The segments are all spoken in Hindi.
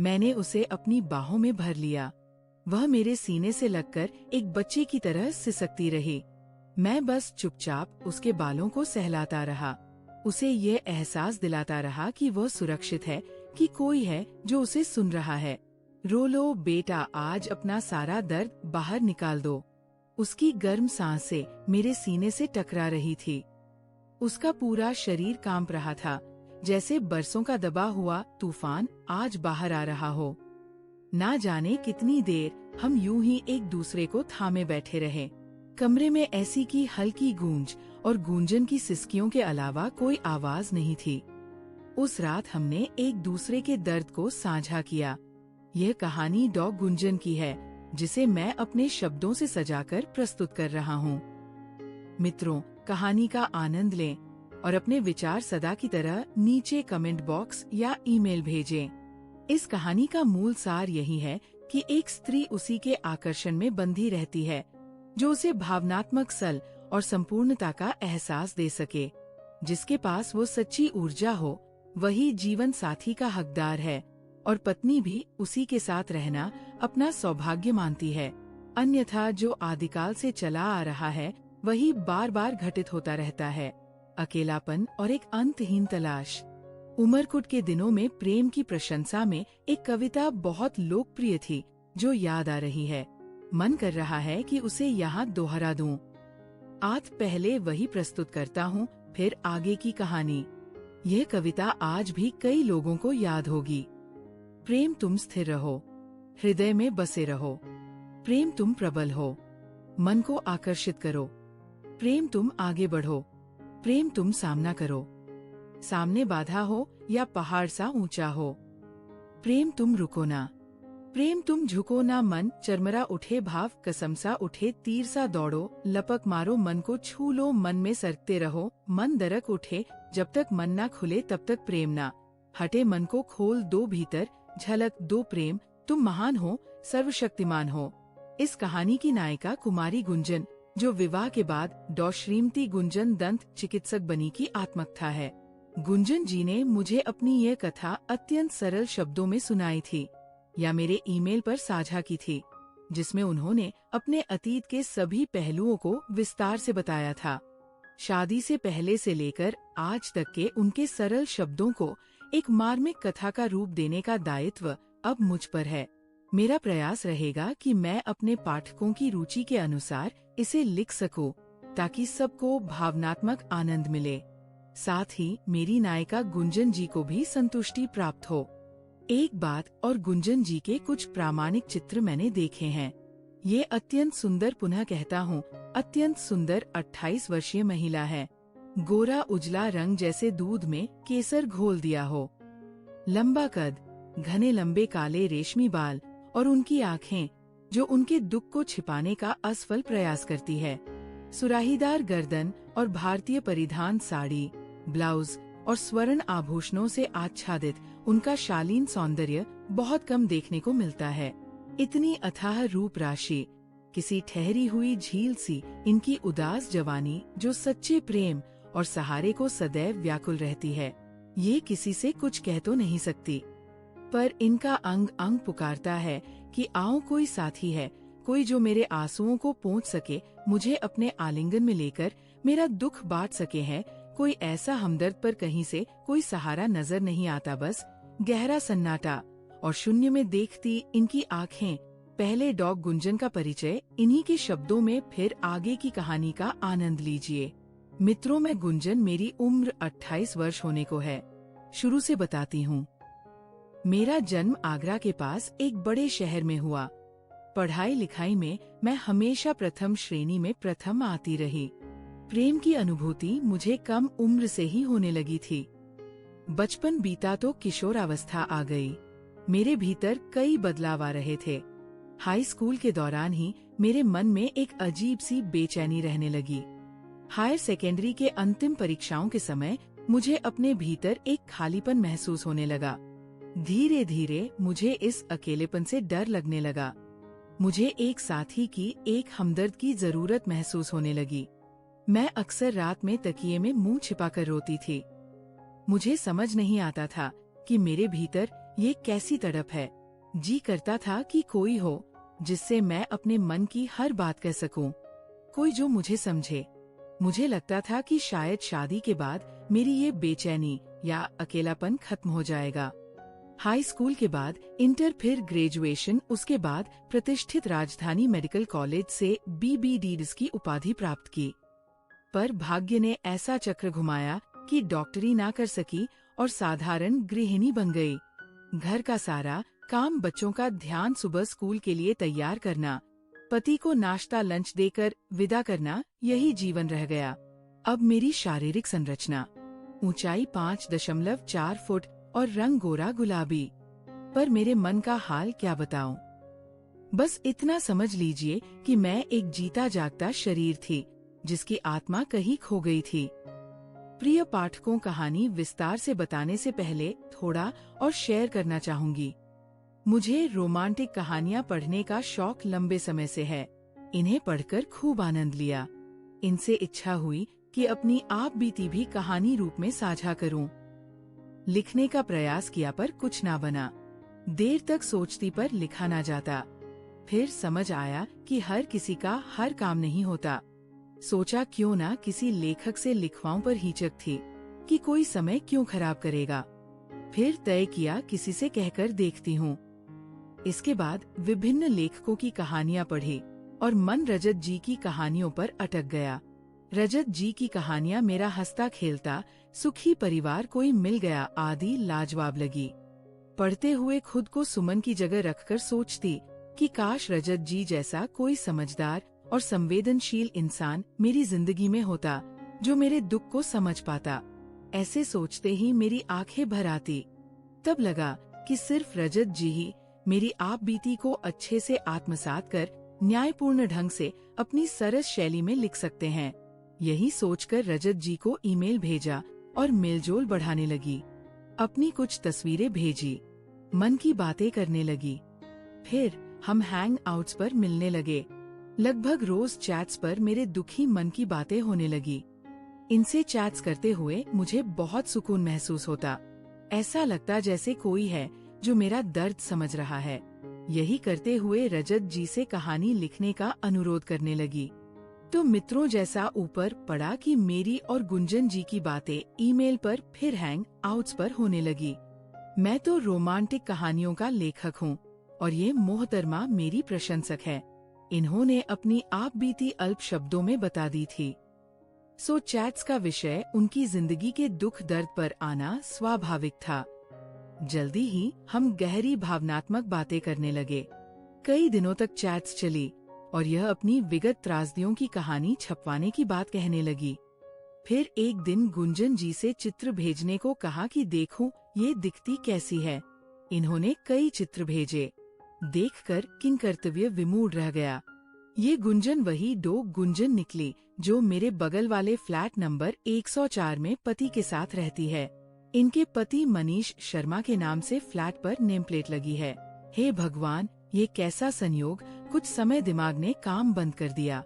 मैंने उसे अपनी बाहों में भर लिया। वह मेरे सीने से लगकर एक बच्चे की तरह सिसकती रही। मैं बस चुपचाप उसके बालों को सहलाता रहा, उसे ये एहसास दिलाता रहा कि वह सुरक्षित है, कि कोई है जो उसे सुन रहा है। रो लो बेटा, आज अपना सारा दर्द बाहर निकाल दो। उसकी गर्म सांसें मेरे सीने से टकरा रही थी। उसका पूरा शरीर कांप रहा था, जैसे बरसों का दबा हुआ तूफान आज बाहर आ रहा हो। ना जाने कितनी देर हम यूं ही एक दूसरे को थामे बैठे रहे। कमरे में ऐसी की हल्की गूंज और गूंजन की सिसकियों के अलावा कोई आवाज नहीं थी। उस रात हमने एक दूसरे के दर्द को साझा किया। यह कहानी डॉग गुंजन की है, जिसे मैं अपने शब्दों से सजाकर प्रस्तुत कर रहा हूँ। मित्रों, कहानी का आनंद लें और अपने विचार सदा की तरह नीचे कमेंट बॉक्स या ईमेल भेजें। इस कहानी का मूल सार यही है कि एक स्त्री उसी के आकर्षण में बंधी रहती है जो उसे भावनात्मक सल और संपूर्णता का एहसास दे सके। जिसके पास वो सच्ची ऊर्जा हो, वही जीवन साथी का हकदार है, और पत्नी भी उसी के साथ रहना अपना सौभाग्य मानती है। अन्यथा जो आदिकाल से चला आ रहा है, वही बार बार घटित होता रहता है। अकेलापन और एक अंतहीन तलाश। उमरकुट के दिनों में प्रेम की प्रशंसा में एक कविता बहुत लोकप्रिय थी, जो याद आ रही है। मन कर रहा है कि उसे यहाँ दोहरा दूं। आज पहले वही प्रस्तुत करता हूँ, फिर आगे की कहानी। यह कविता आज भी कई लोगों को याद होगी। प्रेम तुम स्थिर रहो, हृदय में बसे रहो। प्रेम तुम प्रबल हो, मन को आकर्षित करो। प्रेम तुम आगे बढ़ो, प्रेम तुम सामना करो। सामने बाधा हो या पहाड़ सा ऊंचा हो, प्रेम तुम रुको ना। प्रेम तुम झुको ना, मन चरमरा उठे भाव कसम सा उठे, तीर सा दौड़ो लपक मारो, मन को छू लो मन में सरकते रहो। मन दरक उठे जब तक मन ना खुले तब तक प्रेम ना हटे, मन को खोल दो भीतर झलक दो प्रेम, तुम महान हो सर्वशक्तिमान हो। इस कहानी की नायिका कुमारी गुंजन, जो विवाह के बाद डॉ श्रीमती गुंजन दंत चिकित्सक बनी की आत्मकथा है। गुंजन जी ने मुझे अपनी यह कथा अत्यंत सरल शब्दों में सुनाई थी या मेरे ईमेल पर साझा की थी, जिसमें उन्होंने अपने अतीत के सभी पहलुओं को विस्तार से बताया था। शादी से पहले से लेकर आज तक के उनके सरल शब्दों को एक मार्मिक कथा का रूप देने का दायित्व अब मुझ पर है। मेरा प्रयास रहेगा कि मैं अपने पाठकों की रुचि के अनुसार इसे लिख सकूं, ताकि सबको भावनात्मक आनंद मिले, साथ ही मेरी नायिका गुंजन जी को भी संतुष्टि प्राप्त हो। एक बात और, गुंजन जी के कुछ प्रामाणिक चित्र मैंने देखे हैं। ये अत्यंत सुंदर, पुनः कहता हूँ अत्यंत सुंदर 28 वर्षीय महिला है। गोरा उजला रंग जैसे दूध में केसर घोल दिया हो, लंबा कद, घने लंबे काले रेशमी बाल और उनकी आँखें जो उनके दुख को छिपाने का असफल प्रयास करती है। सुराहीदार गर्दन और भारतीय परिधान साड़ी, ब्लाउज और स्वर्ण आभूषणों से आच्छादित उनका शालीन सौंदर्य बहुत कम देखने को मिलता है। इतनी अथाह रूप राशि, किसी ठहरी हुई झील सी इनकी उदास जवानी, जो सच्चे प्रेम और सहारे को सदैव व्याकुल रहती है, ये किसी से कुछ कह तो नहीं सकती। पर इनका अंग अंग पुकारता है कि आओ कोई साथी है, कोई जो मेरे आंसुओं को पोंछ सके, मुझे अपने आलिंगन में लेकर मेरा दुख बांट सके है। कोई ऐसा हमदर्द, पर कहीं से कोई सहारा नजर नहीं आता, बस गहरा सन्नाटा और शून्य में देखती इनकी आँखें। पहले डॉग गुंजन का परिचय इन्हीं के शब्दों में, फिर आगे की कहानी का आनंद लीजिए। मित्रों, मैं गुंजन, मेरी उम्र 28 वर्ष होने को है। शुरू से बताती हूँ। मेरा जन्म आगरा के पास एक बड़े शहर में हुआ। पढ़ाई लिखाई में मैं हमेशा प्रथम श्रेणी में प्रथम आती रही। प्रेम की अनुभूति मुझे कम उम्र से ही होने लगी थी। बचपन बीता तो किशोरावस्था आ गई। मेरे भीतर कई बदलाव आ रहे थे। हाई स्कूल के दौरान ही मेरे मन में एक अजीब सी बेचैनी रहने लगी। हायर सेकेंडरी के अंतिम परीक्षाओं के समय मुझे अपने भीतर एक खालीपन महसूस होने लगा। धीरे धीरे मुझे इस अकेलेपन से डर लगने लगा। मुझे एक साथी की, एक हमदर्द की जरूरत महसूस होने लगी। मैं अक्सर रात में तकिए में मुंह छिपाकर रोती थी। मुझे समझ नहीं आता था कि मेरे भीतर ये कैसी तड़प है। जी करता था कि कोई हो जिससे मैं अपने मन की हर बात कह सकूं, कोई जो मुझे समझे। मुझे लगता था कि शायद शादी के बाद मेरी ये बेचैनी या अकेलापन खत्म हो जाएगा। हाई स्कूल के बाद इंटर, फिर ग्रेजुएशन, उसके बाद प्रतिष्ठित राजधानी मेडिकल कॉलेज से BBD की उपाधि प्राप्त की। पर भाग्य ने ऐसा चक्र घुमाया कि डॉक्टरी ना कर सकी और साधारण गृहिणी बन गई। घर का सारा काम, बच्चों का ध्यान, सुबह स्कूल के लिए तैयार करना, पति को नाश्ता लंच देकर विदा करना, यही जीवन रह गया। अब मेरी शारीरिक संरचना, ऊंचाई 5.4 फुट और रंग गोरा गुलाबी, पर मेरे मन का हाल क्या बताऊं। बस इतना समझ लीजिए कि मैं एक जीता जागता शरीर थी जिसकी आत्मा कहीं खो गई थी। प्रिय पाठकों, कहानी विस्तार से बताने से पहले थोड़ा और शेयर करना चाहूंगी। मुझे रोमांटिक कहानियां पढ़ने का शौक लंबे समय से है। इन्हें पढ़कर खूब आनंद लिया। इनसे इच्छा हुई कि अपनी आप बीती भी कहानी रूप में साझा करूं। लिखने का प्रयास किया पर कुछ ना बना। देर तक सोचती पर लिखा ना जाता। फिर समझ आया कि हर किसी का हर काम नहीं होता। सोचा क्यों ना किसी लेखक से लिखवाऊं, पर हिचक थी कि कोई समय क्यों खराब करेगा। फिर तय किया किसी से कहकर देखती हूँ। इसके बाद विभिन्न लेखकों की कहानियां पढ़ी और मन रजत जी की कहानियों पर अटक गया। रजत जी की कहानियां मेरा हंसता खेलता सुखी परिवार कोई मिल गया आदि लाजवाब लगी। पढ़ते हुए खुद को सुमन की जगह रखकर सोचती कि काश रजत जी जैसा कोई समझदार और संवेदनशील इंसान मेरी जिंदगी में होता जो मेरे दुख को समझ पाता। ऐसे सोचते ही मेरी आंखें भर आती। तब लगा कि सिर्फ रजत जी ही मेरी आप बीती को अच्छे से आत्मसात कर न्यायपूर्ण ढंग से अपनी सरस शैली में लिख सकते हैं। यही सोचकर रजत जी को ईमेल भेजा और मेलजोल बढ़ाने लगी। अपनी कुछ तस्वीरें भेजी, मन की बातें करने लगी। फिर हम हैंग आउट्स पर मिलने लगे। लगभग रोज चैट्स पर मेरे दुखी मन की बातें होने लगी। इनसे चैट्स करते हुए मुझे बहुत सुकून महसूस होता। ऐसा लगता जैसे कोई है जो मेरा दर्द समझ रहा है। यही करते हुए रजत जी से कहानी लिखने का अनुरोध करने लगी। तो मित्रों जैसा ऊपर पड़ा कि मेरी और गुंजन जी की बातें ईमेल पर फिर हैंग आउट्स पर होने लगी। मैं तो रोमांटिक कहानियों का लेखक हूँ और ये मोहतरमा मेरी प्रशंसक है। इन्होंने अपनी आप बीती अल्प शब्दों में बता दी थी। सो चैट्स का विषय उनकी जिंदगी के दुख दर्द पर आना स्वाभाविक था। जल्दी ही हम गहरी भावनात्मक बातें करने लगे। कई दिनों तक चैट्स चली और यह अपनी विगत त्रासदियों की कहानी छपवाने की बात कहने लगी। फिर एक दिन गुंजन जी से चित्र भेजने को कहा कि देखूं ये दिखती कैसी है। इन्होंने कई चित्र भेजे। देखकर किंकर्तव्य विमूढ़ रह गया। ये गुंजन वही डो गुंजन निकली जो मेरे बगल वाले फ्लैट नंबर 104 में पति के साथ रहती है। इनके पति मनीष शर्मा के नाम से फ्लैट पर नेम प्लेट लगी है। हे भगवान, ये कैसा संयोग। कुछ समय दिमाग ने काम बंद कर दिया।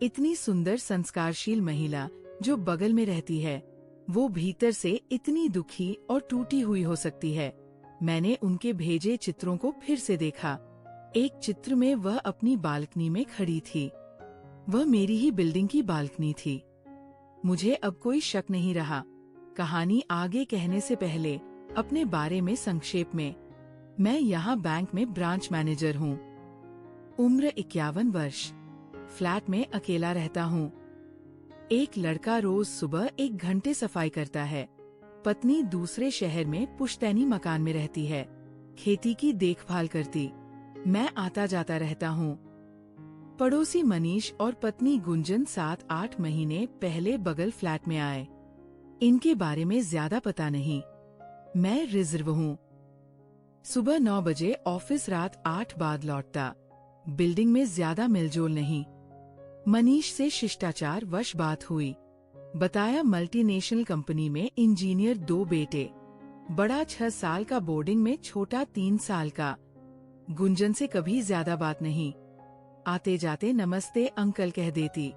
इतनी सुंदर संस्कारशील महिला जो बगल में रहती है, वो भीतर से इतनी दुखी और टूटी हुई हो सकती है। मैंने उनके भेजे चित्रों को फिर से देखा। एक चित्र में वह अपनी बालकनी में खड़ी थी। वह मेरी ही बिल्डिंग की बालकनी थी। मुझे अब कोई शक नहीं रहा। कहानी आगे कहने से पहले अपने बारे में संक्षेप में, मैं यहाँ बैंक में ब्रांच मैनेजर हूँ। उम्र 51 वर्ष। फ्लैट में अकेला रहता हूँ। एक लड़का रोज सुबह 1 घंटे सफाई करता है। पत्नी दूसरे शहर में पुश्तैनी मकान में रहती है, खेती की देखभाल करती। मैं आता जाता रहता हूँ। पड़ोसी मनीष और पत्नी गुंजन 7-8 महीने पहले बगल फ्लैट में आए। इनके बारे में ज्यादा पता नहीं। मैं रिजर्व हूँ। सुबह 9 बजे ऑफिस, रात 8 बाद लौटता। बिल्डिंग में ज्यादा मिलजोल नहीं। मनीष से शिष्टाचार वश बात हुई। बताया मल्टीनेशनल कंपनी में इंजीनियर, 2 बेटे, बड़ा 6 साल का बोर्डिंग में, छोटा 3 साल का। गुंजन से कभी ज्यादा बात नहीं। आते जाते नमस्ते अंकल कह देती।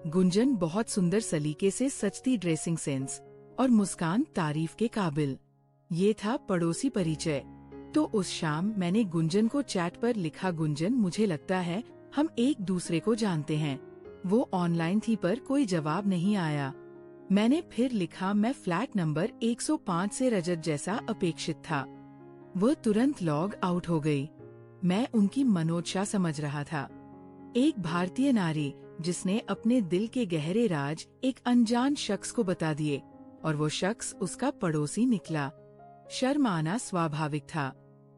गुंजन बहुत सुंदर सलीके से सजती, ड्रेसिंग सेंस और मुस्कान तारीफ के काबिल। ये था पड़ोसी परिचय। तो उस शाम मैंने गुंजन को चैट पर लिखा, गुंजन मुझे लगता है हम एक दूसरे को जानते हैं। वो ऑनलाइन थी पर कोई जवाब नहीं आया। मैंने फिर लिखा, मैं फ्लैट नंबर 105 से रजत जैसा अपेक्षित था। वो तुरंत लॉग आउट हो गई। मैं उनकी मनोदशा समझ रहा था। एक भारतीय नारी जिसने अपने दिल के गहरे राज एक अनजान शख्स को बता दिए, और वो शख्स उसका पड़ोसी निकला। शर्म आना स्वाभाविक था।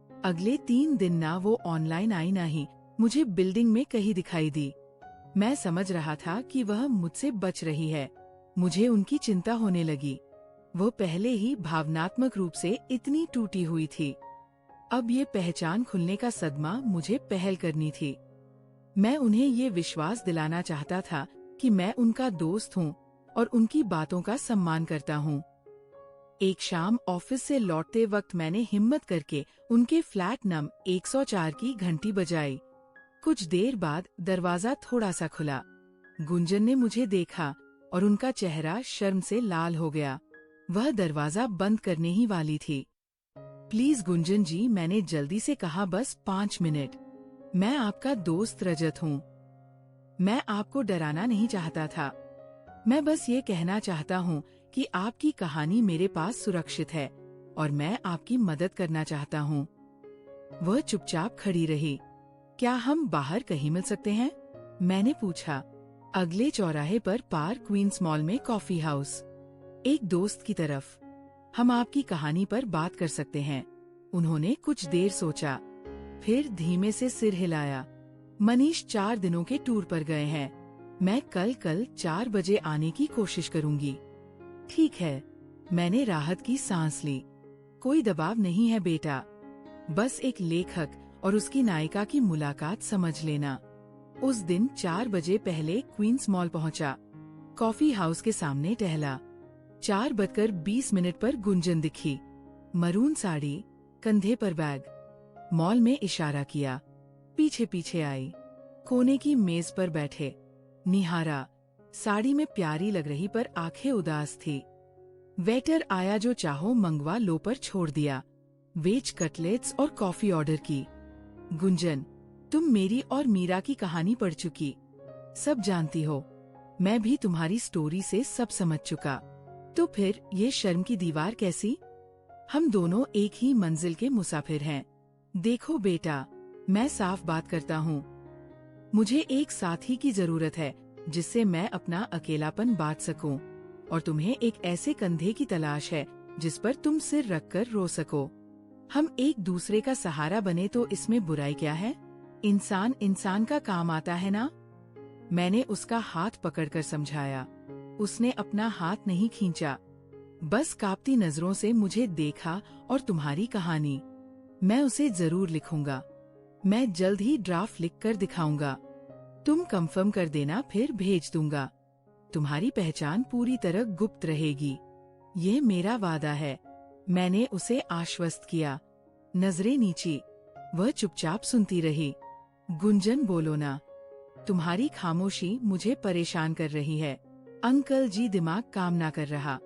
अगले 3 दिन ना वो ऑनलाइन आई ना ही मुझे बिल्डिंग में कहीं दिखाई दी। मैं समझ रहा था कि वह मुझसे बच रही है। मुझे उनकी चिंता होने लगी। वो पहले ही भावनात्मक रूप से इतनी टूटी हुई थी। अब ये पहचान खुलने का सदमा मुझे पहल करनी थी। मैं उन्हें ये विश्वास दिलाना चाहता था कि मैं उनका दोस्त हूँ और उनकी बातों का सम्मान करता हूँ। एक शाम ऑफिस से लौटते वक्त मैंने हिम्मत करके उनके फ्लैट नंबर 104 की घंटी बजाई। कुछ देर बाद दरवाजा थोड़ा सा खुला। गुंजन ने मुझे देखा और उनका चेहरा शर्म से लाल हो गया। वह दरवाजा बंद करने ही वाली थी। प्लीज गुंजन जी, मैंने जल्दी से कहा, बस 5 मिनट। मैं आपका दोस्त रजत हूँ। मैं आपको डराना नहीं चाहता था। मैं बस ये कहना चाहता हूँ कि आपकी कहानी मेरे पास सुरक्षित है और मैं आपकी मदद करना चाहता हूँ। वह चुपचाप खड़ी रही। क्या हम बाहर कहीं मिल सकते हैं? मैंने पूछा। अगले चौराहे पर पार्क क्वींस मॉल में कॉफी हाउस। एक दोस्त की तरफ। हम आपकी कहानी पर बात कर सकते हैं। उन्होंने कुछ देर सोचा, फिर धीमे से सिर हिलाया। मनीष 4 दिनों के टूर पर गए हैं। मैं कल 4 बजे आने की कोशिश करूंगी। ठीक है। मैंने राहत की सांस ली। कोई दबाव नहीं है बेटा, बस एक लेखक और उसकी नायिका की मुलाकात समझ लेना। उस दिन 4 बजे पहले क्वींस मॉल पहुंचा। कॉफी हाउस के सामने टहला। 4:20 पर गुंजन दिखी। मरून साड़ी, कंधे पर बैग। मॉल में इशारा किया। पीछे पीछे आई। कोने की मेज पर बैठे। निहारा। साड़ी में प्यारी लग रही पर आंखें उदास थी। वेटर आया, जो चाहो मंगवा लो पर छोड़ दिया। वेज कटलेट्स और कॉफी ऑर्डर की। गुंजन, तुम मेरी और मीरा की कहानी पढ़ चुकी, सब जानती हो। मैं भी तुम्हारी स्टोरी से सब समझ चुका। तो फिर ये शर्म की दीवार कैसी? हम दोनों एक ही मंजिल के मुसाफिर हैं। देखो बेटा, मैं साफ बात करता हूँ। मुझे एक साथी की जरूरत है जिससे मैं अपना अकेलापन बांट सकूं, और तुम्हें एक ऐसे कंधे की तलाश है जिस पर तुम सिर रखकर रो सको। हम एक दूसरे का सहारा बने तो इसमें बुराई क्या है? इंसान इंसान का काम आता है ना? मैंने उसका हाथ पकड़कर समझाया। उसने अपना हाथ नहीं खींचा, बस कांपती नजरों से मुझे देखा। और तुम्हारी कहानी मैं उसे जरूर लिखूंगा। मैं जल्द ही ड्राफ्ट लिखकर दिखाऊंगा। तुम कंफर्म कर देना, फिर भेज दूंगा। तुम्हारी पहचान पूरी तरह गुप्त रहेगी, ये मेरा वादा है। मैंने उसे आश्वस्त किया। नजरें नीची। वह चुपचाप सुनती रही। गुंजन, बोलो ना, तुम्हारी खामोशी मुझे परेशान कर रही है। अंकल जी, दिमाग काम ना कर रहा।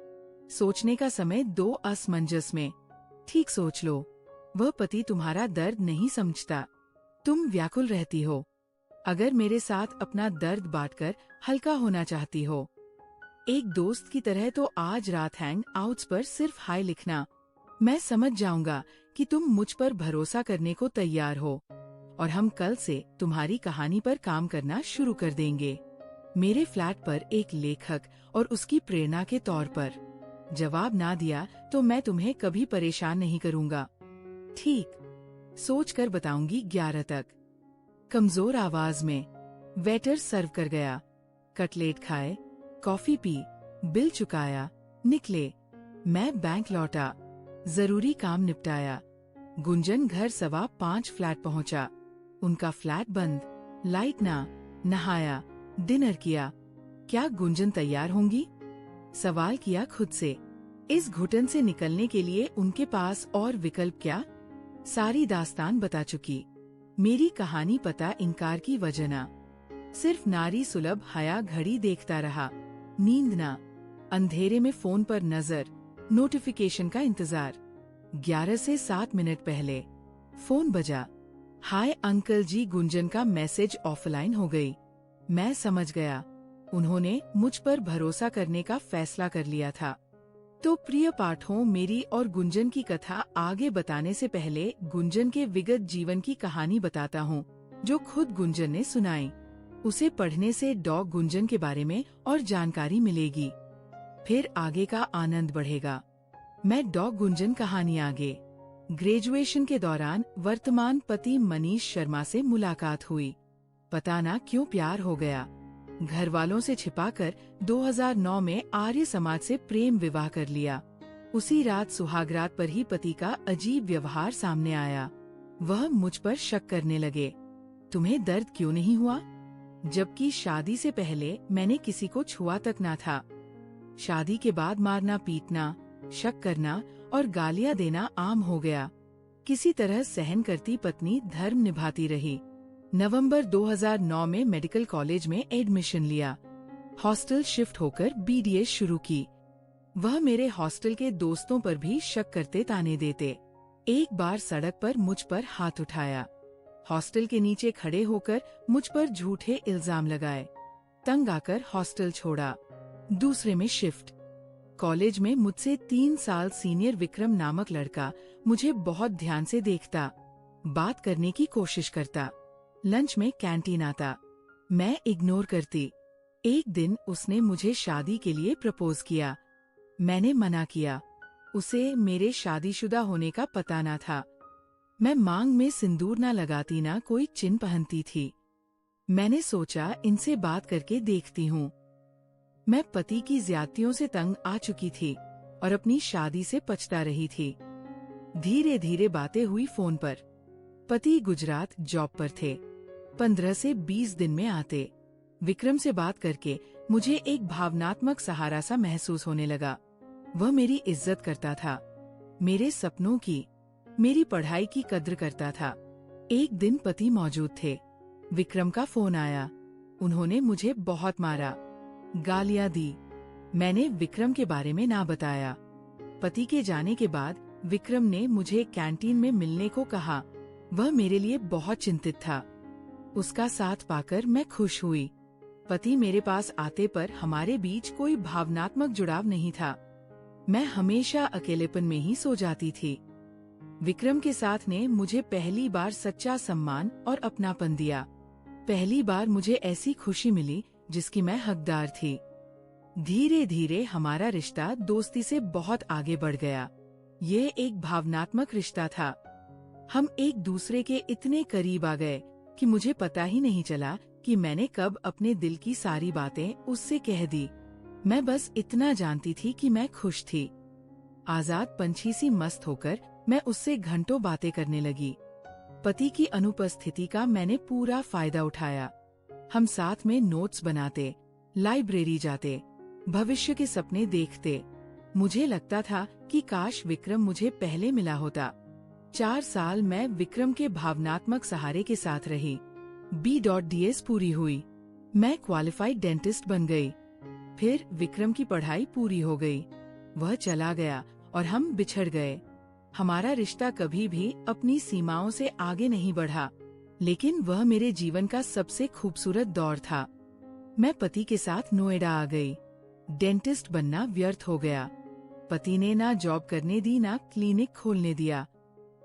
सोचने का समय दो असमंजस में। ठीक सोच लो। वह पति तुम्हारा दर्द नहीं समझता। तुम व्याकुल रहती हो। अगर मेरे साथ अपना दर्द बांटकर हल्का होना चाहती हो, एक दोस्त की तरह, तो आज रात हैंग आउट्स पर सिर्फ हाय लिखना। मैं समझ जाऊंगा कि तुम मुझ पर भरोसा करने को तैयार हो, और हम कल से तुम्हारी कहानी पर काम करना शुरू कर देंगे। मेरे फ्लैट पर एक लेखक और उसकी प्रेरणा के तौर पर। जवाब ना दिया तो मैं तुम्हें कभी परेशान नहीं करूंगा। ठीक, सोच कर बताऊंगी 11 तक। कमजोर आवाज में। वेटर सर्व कर गया। कटलेट खाए, कॉफी पी, बिल चुकाया, निकले। मैं बैंक लौटा, जरूरी काम निपटाया। गुंजन घर 5:15 फ्लैट पहुंचा। उनका फ्लैट बंद, लाइट ना। नहाया, डिनर किया। क्या गुंजन तैयार होंगी? सवाल किया खुद से। इस घुटन से निकलने के लिए उनके पास और विकल्प क्या? सारी दास्तान बता चुकी। मेरी कहानी पता इनकार की वजह ना। सिर्फ नारी सुलभ हया घड़ी देखता रहा। नींद ना। अंधेरे में फोन पर नजर, नोटिफिकेशन का इंतजार। 11 से 7 मिनट पहले फोन बजा। हाय अंकल जी, गुंजन का मैसेज ऑफलाइन हो गई। मैं समझ गया, उन्होंने मुझ पर भरोसा करने का फैसला कर लिया था। तो प्रिय पाठों, मेरी और गुंजन की कथा आगे बताने से पहले गुंजन के विगत जीवन की कहानी बताता हूँ, जो खुद गुंजन ने सुनाई। उसे पढ़ने से डॉग गुंजन के बारे में और जानकारी मिलेगी, फिर आगे का आनंद बढ़ेगा। मैं डॉग गुंजन कहानी आगे। ग्रेजुएशन के दौरान वर्तमान पति मनीष शर्मा से मुलाकात हुई। पता ना क्यों प्यार हो गया। घर वालों से छिपाकर 2009 में आर्य समाज से प्रेम विवाह कर लिया। उसी रात सुहागरात पर ही पति का अजीब व्यवहार सामने आया। वह मुझ पर शक करने लगे। तुम्हें दर्द क्यों नहीं हुआ? जबकि शादी से पहले मैंने किसी को छुआ तक ना था। शादी के बाद मारना पीटना, शक करना और गालियां देना आम हो गया। किसी तरह सहन करती पत्नी धर्म निभाती रही। नवंबर 2009 में मेडिकल कॉलेज में एडमिशन लिया। हॉस्टल शिफ्ट होकर बीडीएस शुरू की। वह मेरे हॉस्टल के दोस्तों पर भी शक करते, ताने देते। एक बार सड़क पर मुझ पर हाथ उठाया। हॉस्टल के नीचे खड़े होकर मुझ पर झूठे इल्जाम लगाए। तंग आकर हॉस्टल छोड़ा। दूसरे में शिफ्ट। कॉलेज में मुझसे 3 साल सीनियर विक्रम नामक लड़का मुझे बहुत ध्यान से देखता, बात करने की कोशिश करता। लंच में कैंटीन आता, मैं इग्नोर करती। एक दिन उसने मुझे शादी के लिए प्रपोज किया। मैंने मना किया। उसे मेरे शादीशुदा होने का पता ना था। मैं मांग में सिंदूर ना लगाती, ना कोई चिन्ह पहनती थी। मैंने सोचा इनसे बात करके देखती हूँ। मैं पति की ज्यादतियों से तंग आ चुकी थी और अपनी शादी से पछता रही थी। धीरे धीरे बातें हुई फोन पर। पति गुजरात जॉब पर थे, 15 से 20 दिन में आते। विक्रम से बात करके मुझे एक भावनात्मक सहारा सा महसूस होने लगा। वह मेरी इज्जत करता था, मेरे सपनों की, मेरी पढ़ाई की कद्र करता था। एक दिन पति मौजूद थे। विक्रम का फोन आया। उन्होंने मुझे बहुत मारा, गालियां दी। मैंने विक्रम के बारे में ना बताया। पति के जाने के बाद विक्रम ने मुझे कैंटीन में मिलने को कहा। वह मेरे लिए बहुत चिंतित था। उसका साथ पाकर मैं खुश हुई। पति मेरे पास आते पर हमारे बीच कोई भावनात्मक जुड़ाव नहीं था। मैं हमेशा अकेलेपन में ही सो जाती थी। विक्रम के साथ ने मुझे पहली बार सच्चा सम्मान और अपनापन दिया। पहली बार मुझे ऐसी खुशी मिली जिसकी मैं हकदार थी। धीरे धीरे हमारा रिश्ता दोस्ती से बहुत आगे बढ़ गया। ये एक भावनात्मक रिश्ता था। हम एक दूसरे के इतने करीब आ गए कि मुझे पता ही नहीं चला कि मैंने कब अपने दिल की सारी बातें उससे कह दी। मैं बस इतना जानती थी कि मैं खुश थी। आजाद पंछी सी मस्त होकर मैं उससे घंटों बातें करने लगी। पति की अनुपस्थिति का मैंने पूरा फायदा उठाया। हम साथ में नोट्स बनाते, लाइब्रेरी जाते, भविष्य के सपने देखते। मुझे लगता था कि काश विक्रम मुझे पहले मिला होता। 4 साल मैं विक्रम के भावनात्मक सहारे के साथ रही। B.DS पूरी हुई। मैं क्वालिफाइड डेंटिस्ट बन गई। फिर विक्रम की पढ़ाई पूरी हो गई। वह चला गया और हम बिछड़ गए। हमारा रिश्ता कभी भी अपनी सीमाओं से आगे नहीं बढ़ा, लेकिन वह मेरे जीवन का सबसे खूबसूरत दौर था। मैं पति के साथ नोएडा आ गई। डेंटिस्ट बनना व्यर्थ हो गया। पति ने ना जॉब करने दी, ना क्लिनिक खोलने दिया।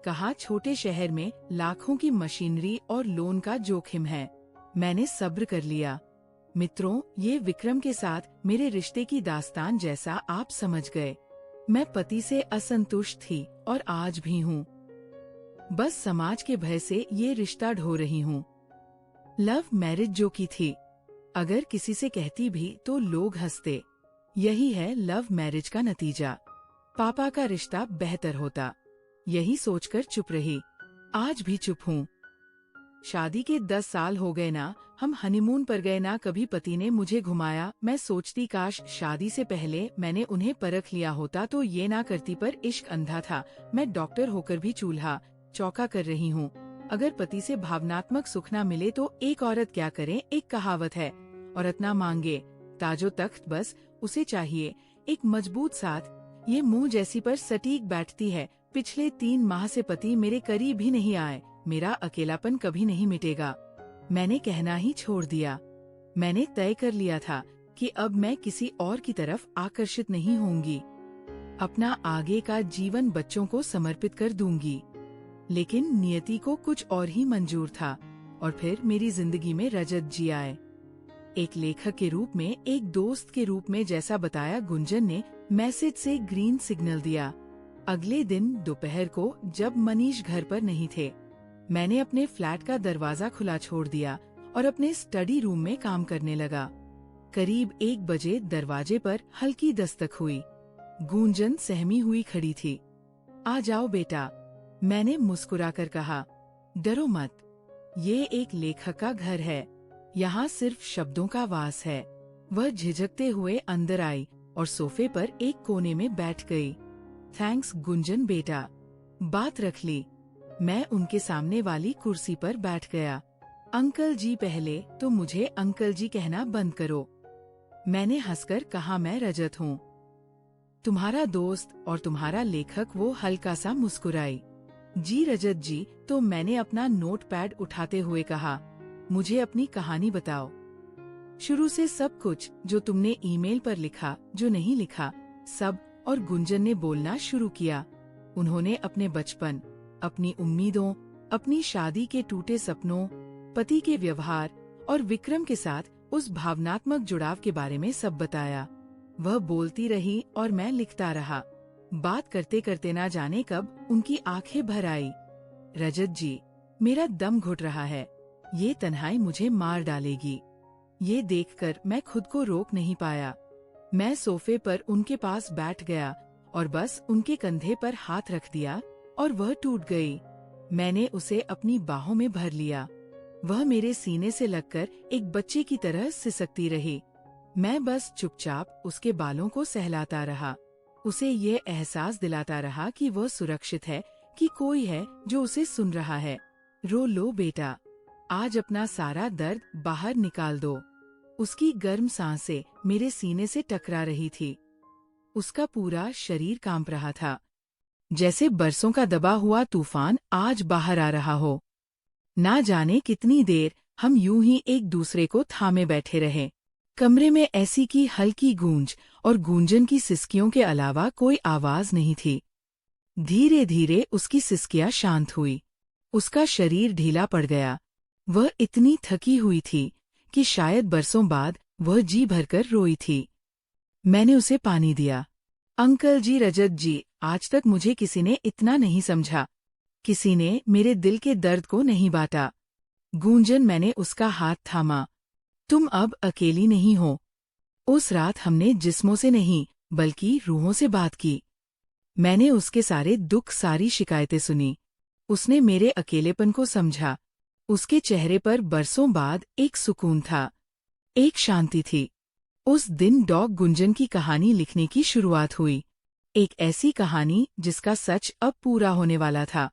कहा छोटे शहर में लाखों की मशीनरी और लोन का जोखिम है। मैंने सब्र कर लिया। मित्रों, ये विक्रम के साथ मेरे रिश्ते की दास्तान जैसा आप समझ गए। मैं पति से असंतुष्ट थी और आज भी हूँ। बस समाज के भय से ये रिश्ता ढो रही हूँ। लव मैरिज जो की थी, अगर किसी से कहती भी तो लोग हंसते। यही है लव मैरिज का नतीजा। पापा का रिश्ता बेहतर होता, यही सोचकर चुप रही। आज भी चुप हूँ। शादी के 10 साल हो गए ना, हम हनीमून पर गए ना, कभी पति ने मुझे घुमाया। मैं सोचती काश शादी से पहले मैंने उन्हें परख लिया होता तो ये ना करती, पर इश्क अंधा था। मैं डॉक्टर होकर भी चूल्हा चौका कर रही हूँ। अगर पति से भावनात्मक सुख ना मिले तो एक औरत क्या करे। एक कहावत है, औरत ना मांगे ताजो तख्त, बस उसे चाहिए एक मजबूत साथ। ये मुंह जैसी पर सटीक बैठती है, पिछले 3 माह से पति मेरे करीब ही नहीं आए। मेरा अकेलापन कभी नहीं मिटेगा। मैंने कहना ही छोड़ दिया। मैंने तय कर लिया था कि अब मैं किसी और की तरफ आकर्षित नहीं होंगी। अपना आगे का जीवन बच्चों को समर्पित कर दूंगी। लेकिन नियति को कुछ और ही मंजूर था और फिर मेरी जिंदगी में रजत जी आए। एक लेखक के रूप में, एक दोस्त के रूप में, जैसा बताया गुंजन ने मैसेज से ग्रीन सिग्नल दिया। अगले दिन दोपहर को जब मनीष घर पर नहीं थे, मैंने अपने फ्लैट का दरवाजा खुला छोड़ दिया और अपने स्टडी रूम में काम करने लगा। करीब 1 बजे दरवाजे पर हल्की दस्तक हुई। गुंजन सहमी हुई खड़ी थी। आ जाओ बेटा, मैंने मुस्कुराकर कहा। डरो मत, ये एक लेखक का घर है, यहाँ सिर्फ शब्दों का वास है। वह झिझकते हुए अंदर आई और सोफे पर एक कोने में बैठ गई। थैंक्स गुंजन बेटा, बात रख ली। मैं उनके सामने वाली कुर्सी पर बैठ गया। अंकल जी, पहले तो मुझे अंकल जी कहना बंद करो। मैंने हंसकर कहा, मैं रजत हूँ, तुम्हारा दोस्त और तुम्हारा लेखक। वो हल्का सा मुस्कुराई। जी रजत जी। तो मैंने अपना नोटपैड उठाते हुए कहा, मुझे अपनी कहानी बताओ, शुरू से सब कुछ, जो तुमने ईमेल पर लिखा, जो नहीं लिखा, सब। और गुंजन ने बोलना शुरू किया। उन्होंने अपने बचपन, अपनी उम्मीदों, अपनी शादी के टूटे सपनों, पति के व्यवहार और विक्रम के साथ उस भावनात्मक जुड़ाव के बारे में सब बताया। वह बोलती रही और मैं लिखता रहा। बात करते करते ना जाने कब उनकी आंखें भर आई। रजत जी, मेरा दम घुट रहा है, ये तन्हाई मुझे मार डालेगी। ये देखकर मैं खुद को रोक नहीं पाया। मैं सोफे पर उनके पास बैठ गया और बस उनके कंधे पर हाथ रख दिया और वह टूट गई। मैंने उसे अपनी बाहों में भर लिया। वह मेरे सीने से लगकर एक बच्चे की तरह सिसकती रही। मैं बस चुपचाप उसके बालों को सहलाता रहा, उसे ये एहसास दिलाता रहा कि वह सुरक्षित है, कि कोई है जो उसे सुन रहा है। रो लो बेटा, आज अपना सारा दर्द बाहर निकाल दो। उसकी गर्म सांसें मेरे सीने से टकरा रही थी। उसका पूरा शरीर कांप रहा था, जैसे बरसों का दबा हुआ तूफान आज बाहर आ रहा हो। ना जाने कितनी देर हम यूं ही एक दूसरे को थामे बैठे रहे। कमरे में ऐसी की हल्की गूंज और गूंजन की सिसकियों के अलावा कोई आवाज नहीं थी। धीरे धीरे उसकी सिसकियां शांत हुई। उसका शरीर ढीला पड़ गया। वह इतनी थकी हुई थी कि शायद बरसों बाद वह जी भरकर रोई थी। मैंने उसे पानी दिया। अंकल जी, रजत जी, आज तक मुझे किसी ने इतना नहीं समझा। किसी ने मेरे दिल के दर्द को नहीं बांटा। गूंजन, मैंने उसका हाथ थामा। तुम अब अकेली नहीं हो। उस रात हमने जिस्मों से नहीं बल्कि रूहों से बात की। मैंने उसके सारे दुख, सारी शिकायतें सुनी। उसने मेरे अकेलेपन को समझा। उसके चेहरे पर बरसों बाद एक सुकून था, एक शांति थी। उस दिन डॉग गुंजन की कहानी लिखने की शुरुआत हुई। एक ऐसी कहानी जिसका सच अब पूरा होने वाला था।